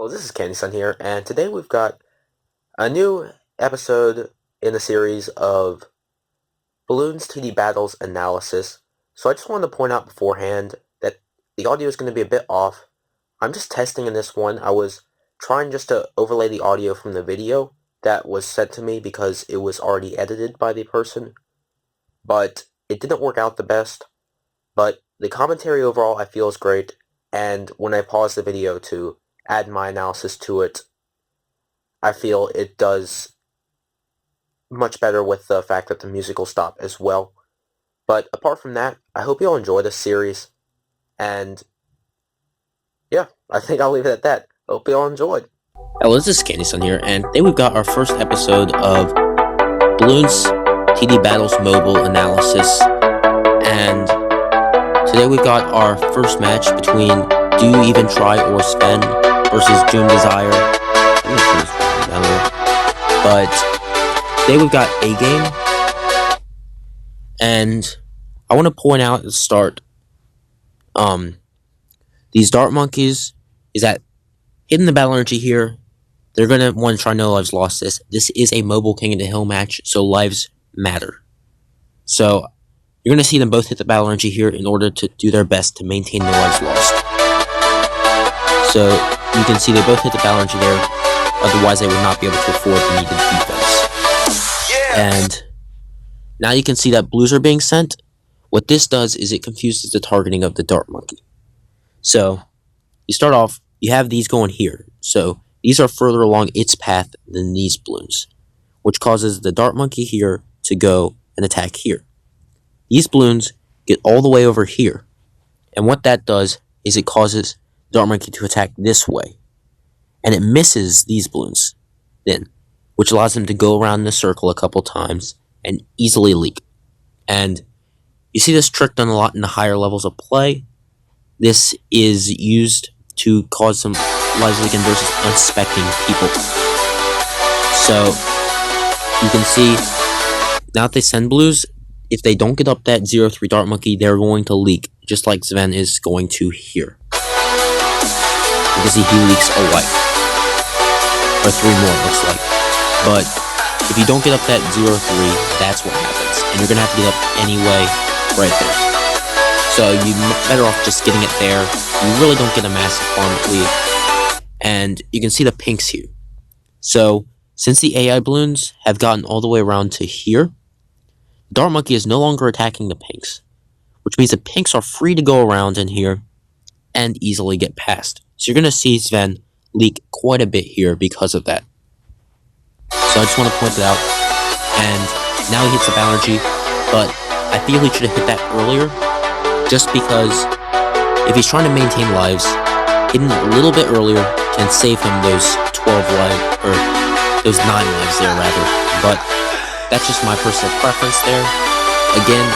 Well, this is Candyson here, and today we've got a new episode in the series of Bloons TD Battles Analysis. So I just wanted to point out beforehand that the audio is going to be a bit off. I'm just testing in this one. I was trying just to overlay the audio from the video that was sent to me because it was already edited by the person, but it didn't work out the best. But the commentary overall I feel is great, and when I pause the video to add my analysis to it, I feel it does much better with the fact that the music will stop as well. But apart from that, I hope you all enjoy this series, and yeah, I think I'll leave it at that. Hope you all enjoyed. Hello, this is Candyson here, and today we've got our first episode of Bloons TD Battles Mobile Analysis, and today we've got our first match between Do You Even Try or Sven versus Doom Desire. But today we've got a game, and I want to point out at the start, these Dart Monkeys is that hidden the battle energy here. They're gonna want to try no lives lost this. This is a mobile King of the Hill match, so lives matter. So you're gonna see them both hit the battle energy here in order to do their best to maintain no lives lost. So you can see they both hit the battle energy there, otherwise they would not be able to afford the needed defense. And now you can see that blues are being sent. What this does is it confuses the targeting of the Dart Monkey. So you start off, you have these going here. So these are further along its path than these balloons, which causes the Dart Monkey here to go and attack here. These balloons get all the way over here, and what that does is it causes the Dart Monkey to attack this way, and it misses these balloons then, which allows them to go around the circle a couple times and easily leak. And you see this trick done a lot in the higher levels of play. This is used to cause some lives leaking versus unsuspecting people. So you can see now that they send blues, if they don't get up that 0-3 Dart Monkey, they're going to leak, just like Sven is going to here. You can see he leaks a life, or 3 more it looks like. But if you don't get up that 0-3, that's what happens, and you're gonna have to get up anyway right there. So you're better off just getting it there. You really don't get a massive farm lead. And you can see the pinks here. So since the AI balloons have gotten all the way around to here, Dart Monkey is no longer attacking the pinks, which means the pinks are free to go around in here and easily get past. So you're going to see Sven leak quite a bit here because of that. So I just want to point it out. And now he hits the battle energy, but I feel he should have hit that earlier, just because if he's trying to maintain lives, hitting a little bit earlier can save him those 12 lives, or those 9 lives there rather. But that's just my personal preference there. Again,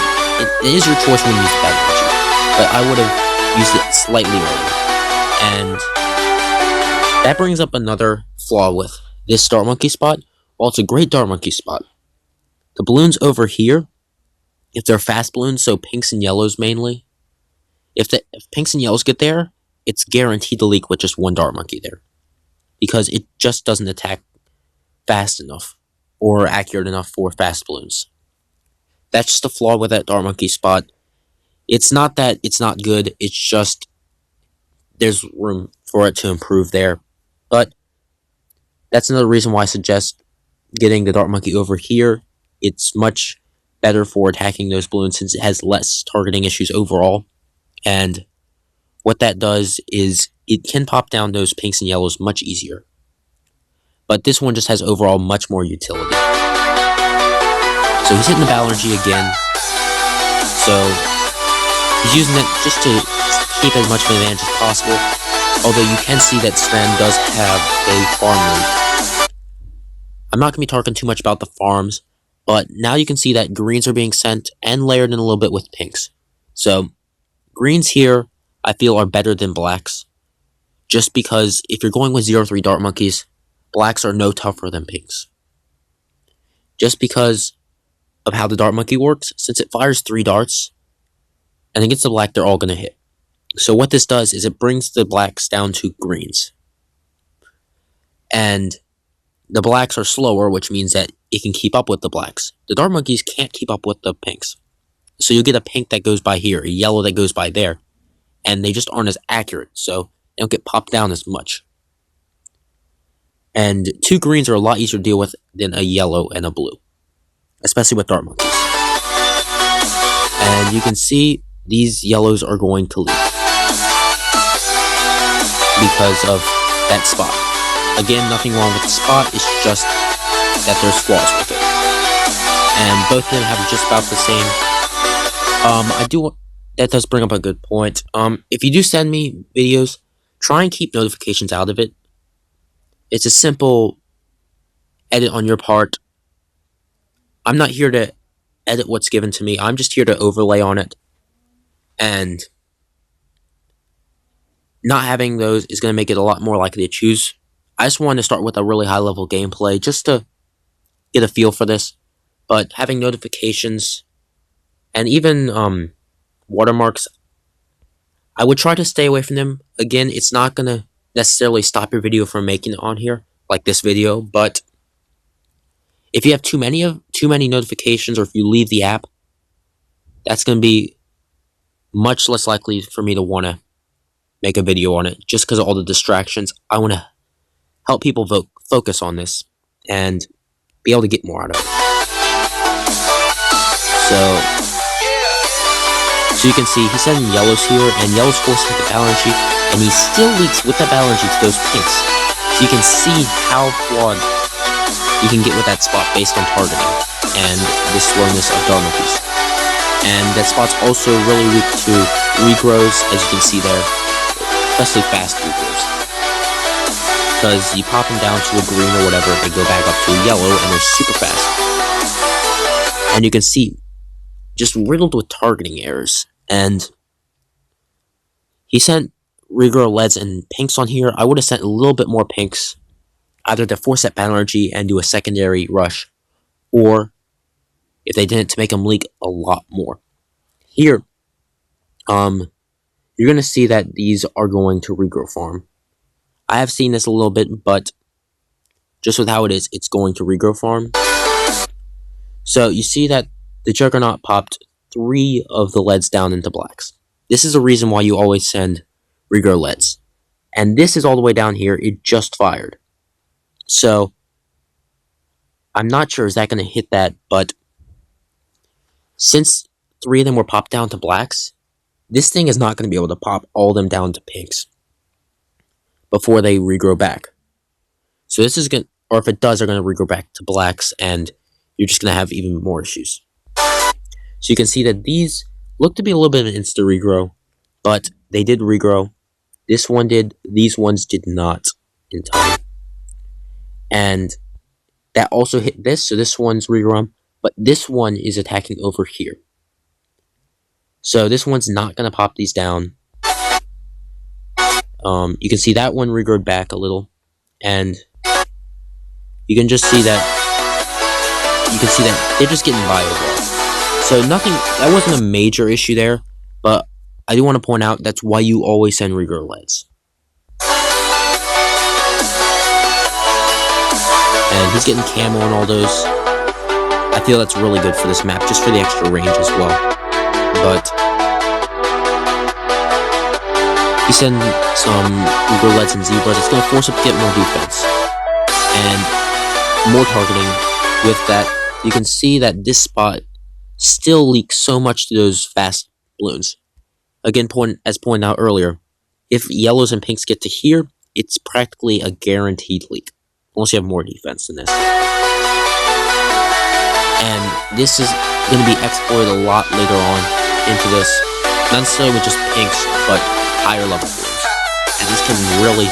it is your choice when you use the battle energy, but I would have used it slightly earlier. And that brings up another flaw with this Dart Monkey spot. While it's a great Dart Monkey spot, the balloons over here, if they're fast balloons, so pinks and yellows mainly, if pinks and yellows get there, it's guaranteed to leak with just 1 Dart Monkey there, because it just doesn't attack fast enough or accurate enough for fast balloons. That's just a flaw with that Dart Monkey spot. It's not that it's not good, it's just there's room for it to improve there. But that's another reason why I suggest getting the Dart Monkey over here. It's much better for attacking those balloons since it has less targeting issues overall. And what that does is it can pop down those pinks and yellows much easier. But this one just has overall much more utility. So he's hitting the battle energy again. So he's using it just to keep as much of an advantage as possible. Although you can see that Sven does have a farm lead. I'm not going to be talking too much about the farms, but now you can see that greens are being sent and layered in a little bit with pinks. So greens here, I feel, are better than blacks. Just because if you're going with 0-3 Dart Monkeys, blacks are no tougher than pinks. Just because of how the Dart Monkey works, since it fires 3 darts, and against the black, they're all going to hit. So what this does is it brings the blacks down to greens. And the blacks are slower, which means that it can keep up with the blacks. The dark monkeys can't keep up with the pinks. So you'll get a pink that goes by here, a yellow that goes by there. And they just aren't as accurate, so they don't get popped down as much. And 2 greens are a lot easier to deal with than a yellow and a blue, especially with dark monkeys. And you can see these yellows are going to leave because of that spot. Again, nothing wrong with the spot, it's just that there's flaws with it. And both of them have just about the same. That does bring up a good point. If you do send me videos, try and keep notifications out of it. It's a simple edit on your part. I'm not here to edit what's given to me. I'm just here to overlay on it. And not having those is going to make it a lot more likely to choose. I just wanted to start with a really high level gameplay just to get a feel for this. But having notifications and even watermarks, I would try to stay away from them. Again, it's not going to necessarily stop your video from making it on here, like this video, but if you have too many notifications, or if you leave the app, that's going to be much less likely for me to want to make a video on it, just because of all the distractions. I want to help people focus on this and be able to get more out of it. So you can see he's sending yellows here, and yellows force hit the balance sheet, and he still leaks with the balance sheet to those pinks. So you can see how flawed you can get with that spot based on targeting and the slowness of dark monkeys. And that spot's also really weak to regrows, as you can see there, especially fast regrows. Because you pop them down to a green or whatever, they go back up to a yellow, and they're super fast. And you can see just riddled with targeting errors. And he sent regrow leads and pinks on here. I would have sent a little bit more pinks, either to force that battle energy and do a secondary rush, or if they didn't, to make them leak a lot more. Here, you're going to see that these are going to regrow farm. I have seen this a little bit, but just with how it is, it's going to regrow farm. So you see that the Juggernaut popped 3 of the leads down into blacks. This is a reason why you always send regrow leads. And this is all the way down here. It just fired. So I'm not sure is that going to hit that, but since 3 of them were popped down to blacks, this thing is not going to be able to pop all of them down to pinks before they regrow back. So this is going to, or if it does, they're going to regrow back to blacks, and you're just going to have even more issues. So you can see that these look to be a little bit of an insta regrow, but they did regrow. This one did, these ones did not in time. And that also hit this, so this one's regrown, but this one is attacking over here. So this one's not going to pop these down. You can see that one regrowed back a little, and you can just see that they're just getting by overall. So that wasn't a major issue there, but I do want to point out that's why you always send regrow leads. And he's getting camo on all those. I feel that's really good for this map, just for the extra range as well. But he sent some regrow leads and zebras. It's going to force him to get more defense and more targeting. With that, you can see that this spot still leaks so much to those fast balloons. Again, as pointed out earlier, if yellows and pinks get to here, it's practically a guaranteed leak, unless you have more defense than this. And this is going to be exploited a lot later on into this, not necessarily with just pinks, but higher level balloons. And this can really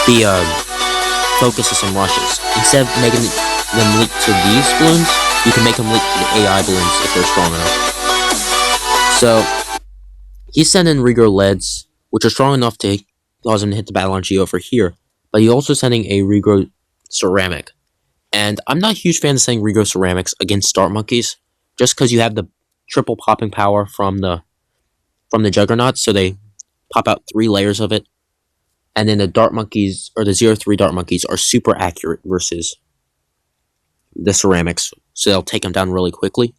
be a focus of some rushes. Instead of making them leak to these balloons, you can make them leak to the AI balloons if they're strong enough. So he's sending regrow leads, which are strong enough to cause him to hit the battle energy over here, but he's also sending a regrow ceramic. And I'm not a huge fan of sending regrow ceramics against Dart Monkeys, just because you have the triple popping power from the Juggernaut, so they pop out 3 layers of it. And then the dart monkeys, or the 0-3 dart monkeys, are super accurate versus the ceramics, so they'll take them down really quickly.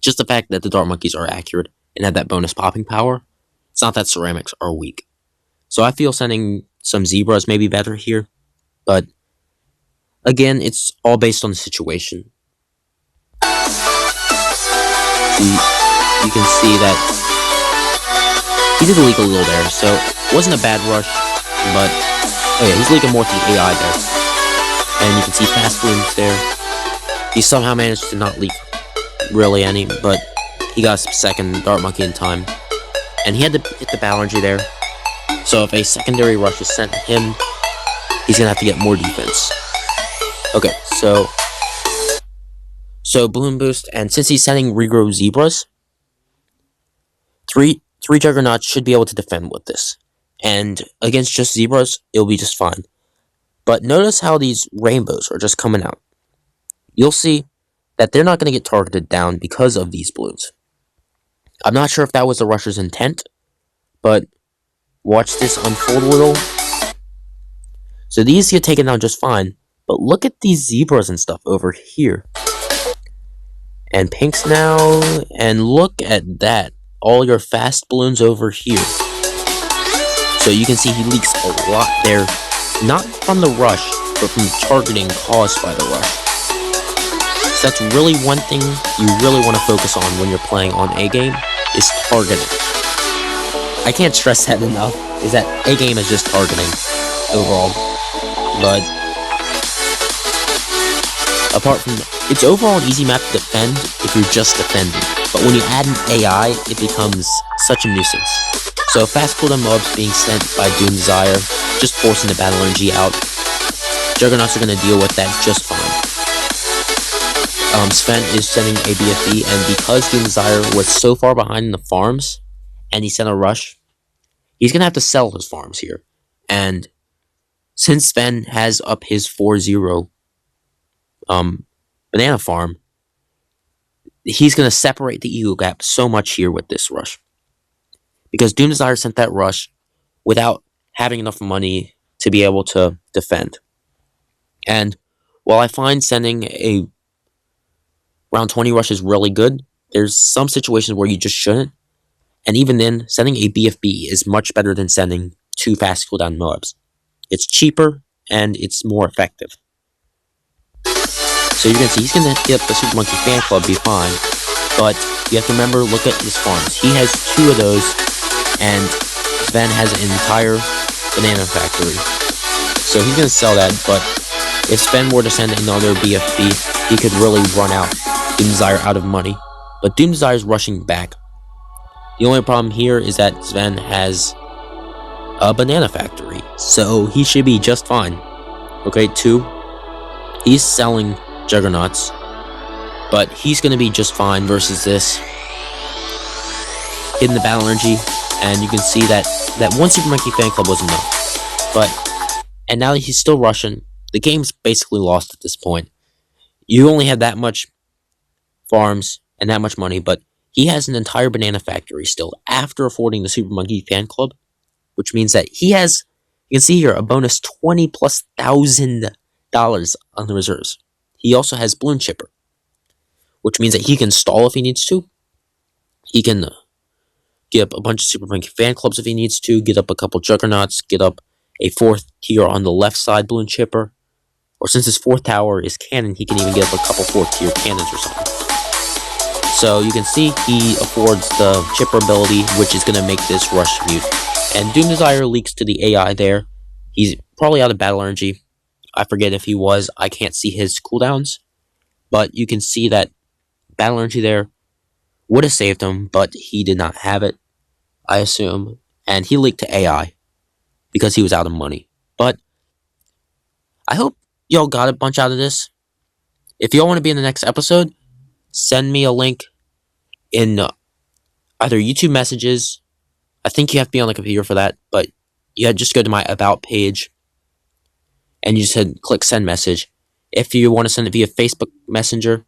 Just the fact that the dart monkeys are accurate and have that bonus popping power, it's not that ceramics are weak. So I feel sending some zebras may be better here, but again, it's all based on the situation. You can see that he did leak a little there, so it wasn't a bad rush, but oh yeah, he's leaking more to the AI there. And you can see fast Bloons there. He somehow managed to not leak really any, but he got a second dart monkey in time. And he had to hit the battle energy there. So if a secondary rush is sent to him, he's gonna have to get more defense. Okay, so Bloon boost, and since he's sending regrow zebras, three juggernauts should be able to defend with this. And against just zebras, it'll be just fine. But notice how these rainbows are just coming out. You'll see that they're not going to get targeted down because of these Bloons. I'm not sure if that was the rusher's intent, but watch this unfold a little. So these get taken down just fine, but look at these zebras and stuff over here. And pinks now, and look at that. All your fast Bloons over here. So you can see he leaks a lot there, not from the rush, but from the targeting caused by the rush. So that's really one thing you really want to focus on when you're playing on A game, is targeting. I can't stress that enough, is that A game is just targeting overall. But apart from that, it's overall an easy map to defend if you're just defending. But when you add an AI, it becomes such a nuisance. So fast cooldown mobs being sent by Doom Desire, just forcing the battle energy out. Juggernauts are going to deal with that just fine. Sven is sending a BFB, and because Doom Desire was so far behind in the farms, and he sent a rush, he's going to have to sell his farms here. And since Sven has up his 4-0 banana farm, he's going to separate the ego gap so much here with this rush. Because Doom Desire sent that rush without having enough money to be able to defend. And while I find sending a round 20 rush is really good, there's some situations where you just shouldn't. And even then, sending a BFB is much better than sending 2 fast cooldown mobs. It's cheaper and it's more effective. So you can see he's going to get the Super Monkey Fan Club, be fine. But you have to remember, look at his farms. He has 2 of those, and Sven has an entire banana factory. So he's going to sell that, but if Sven were to send another BFB, he could really run out Doom Desire out of money. But Doom Desire is rushing back. The only problem here is that Sven has a banana factory, so he should be just fine. Okay, 2. He's selling Juggernauts, but he's going to be just fine versus this. Hitting the battle energy, and you can see that one Super Monkey Fan Club was enough. And now that he's still rushing, the game's basically lost at this point. You only have that much farms and that much money, but he has an entire banana factory still after affording the Super Monkey Fan Club, which means that he has, you can see here, a bonus $20,000+ on the reserves. He also has Bloon Chipper, which means that he can stall if he needs to. He can get up a bunch of Super Monkey Fan Clubs if he needs to, get up a couple Juggernauts, get up a 4th tier on the left side Bloon Chipper, or since his 4th tower is cannon, he can even get up a couple 4th tier cannons or something. So you can see he affords the Chipper ability, which is going to make this rush mute. And Doom Desire leaks to the AI there. He's probably out of battle energy. I forget if he was. I can't see his cooldowns. But you can see that battle energy there would have saved him, but he did not have it, I assume. And he leaked to AI because he was out of money. But I hope y'all got a bunch out of this. If y'all want to be in the next episode, send me a link in either YouTube messages. I think you have to be on the computer for that, but yeah, just go to my About page and you just click send message. If you want to send it via Facebook Messenger,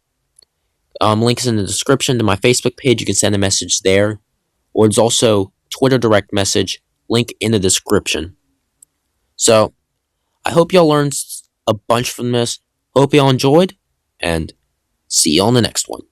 link is in the description to my Facebook page. You can send a message there, or there's also Twitter direct message, link in the description. So I hope y'all learned a bunch from this. Hope y'all enjoyed, and see you on the next one.